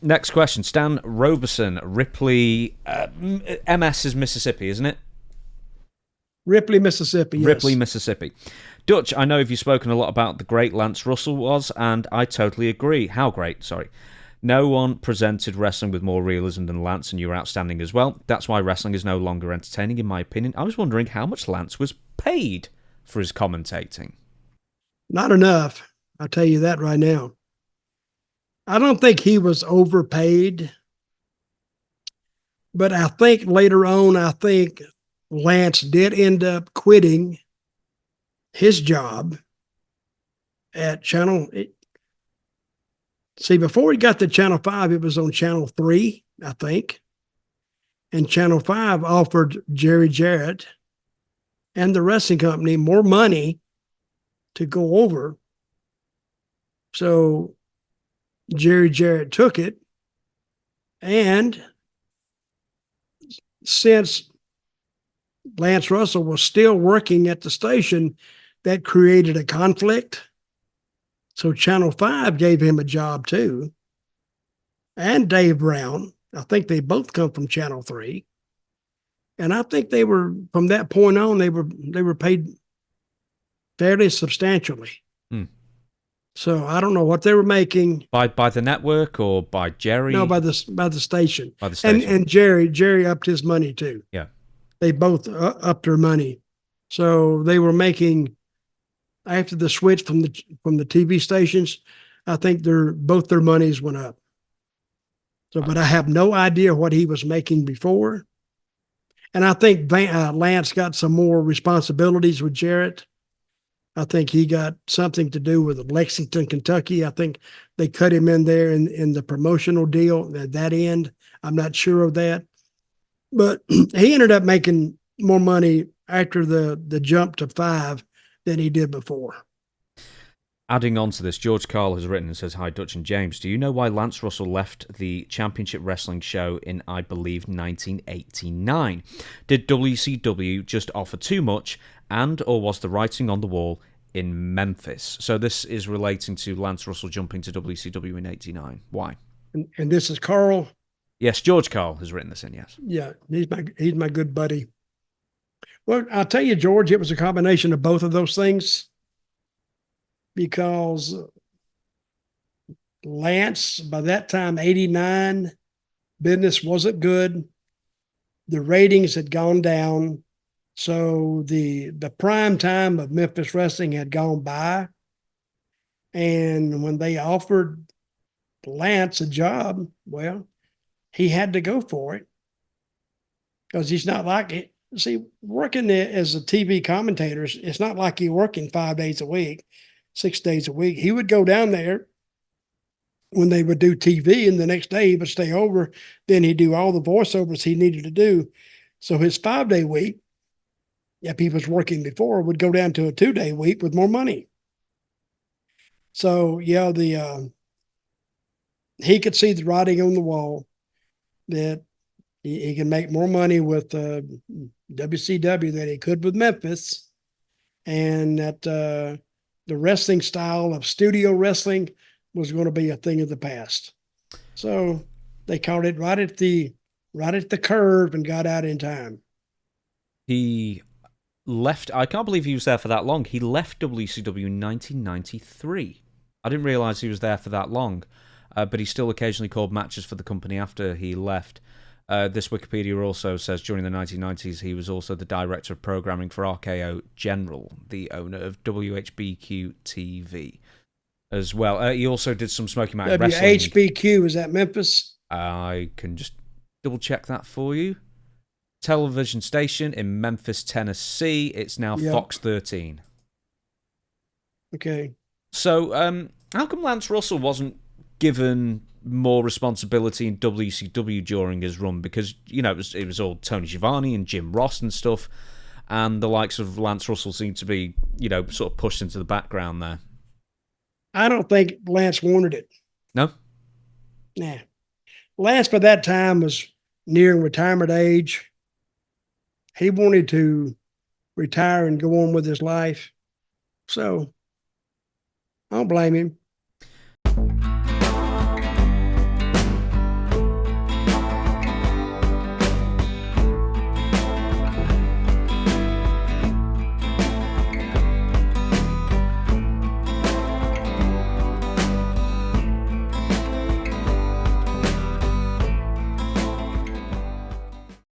Next question. Stan Roberson, Ripley. MS is Mississippi, isn't it? Ripley, Mississippi, Ripley, yes. Mississippi. Dutch, I know you've spoken a lot about the great Lance Russell was, and I totally agree. How great, sorry. No one presented wrestling with more realism than Lance, and you were outstanding as well. That's why wrestling is no longer entertaining, in my opinion. I was wondering how much Lance was paid for his commentating. Not enough. I'll tell you that right now. I don't think he was overpaid, but I think later on, Lance did end up quitting his job at Channel. See, before he got to Channel 5, it was on Channel 3, I think. And Channel 5 offered Jerry Jarrett and the wrestling company more money to go over. So Jerry Jarrett took it. And since Lance Russell was still working at the station, that created a conflict. So Channel 5 gave him a job too. And Dave Brown. I think they both come from Channel 3. And I think they were, from that point on, they were paid fairly substantially. Hmm. So I don't know what they were making. By the network or by Jerry? No, by the station. By the station. And Jerry upped his money too. Yeah. They both upped their money. So they were making, after the switch from the TV stations, I think both their monies went up. So, but I have no idea what he was making before. And I think Lance got some more responsibilities with Jarrett. I think he got something to do with Lexington, Kentucky. I think they cut him in there in the promotional deal at that end. I'm not sure of that. But he ended up making more money after the jump to 5 than he did before. Adding on to this, George Carl has written and says, "Hi, Dutch and James. Do you know why Lance Russell left the Championship Wrestling show in, I believe, 1989? Did WCW just offer too much, or was the writing on the wall in Memphis?" So this is relating to Lance Russell jumping to WCW in 89. Why? And this is Carl? Yes, George Carl has written this in, yes. Yeah, he's my good buddy. Well, I'll tell you, George, it was a combination of both of those things. Because Lance, by that time, 89, business wasn't good. The ratings had gone down. So the prime time of Memphis wrestling had gone by. And when they offered Lance a job, well, he had to go for it. Because he's not like it. See, working as a TV commentator, it's not like you're working 5 days a week. 6 days a week. He would go down there when they would do TV, and the next day he would stay over. Then he'd do all the voiceovers he needed to do. So his 5-day week, if he was working before, would go down to a 2-day week with more money. So yeah, he could see the writing on the wall that he can make more money with WCW than he could with Memphis, and that the wrestling style of studio wrestling was going to be a thing of the past. So they caught it right at the curve and got out in time. He left. I can't believe he was there for that long. He left WCW in 1993. I didn't realize he was there for that long, but he still occasionally called matches for the company after he left. This Wikipedia also says during the 1990s he was also the director of programming for RKO General, the owner of WHBQ TV as well. He also did some Smoky Mountain Wrestling. WHBQ, is that Memphis? I can just double check that for you. Television station in Memphis, Tennessee. It's now Fox 13. Okay. So how come Lance Russell wasn't given more responsibility in WCW during his run? Because, you know, it was all Tony Schiavone and Jim Ross and stuff, and the likes of Lance Russell seemed to be, you know, sort of pushed into the background there. I don't think Lance wanted it. No? Nah. Lance by that time was nearing retirement age. He wanted to retire and go on with his life. So I don't blame him.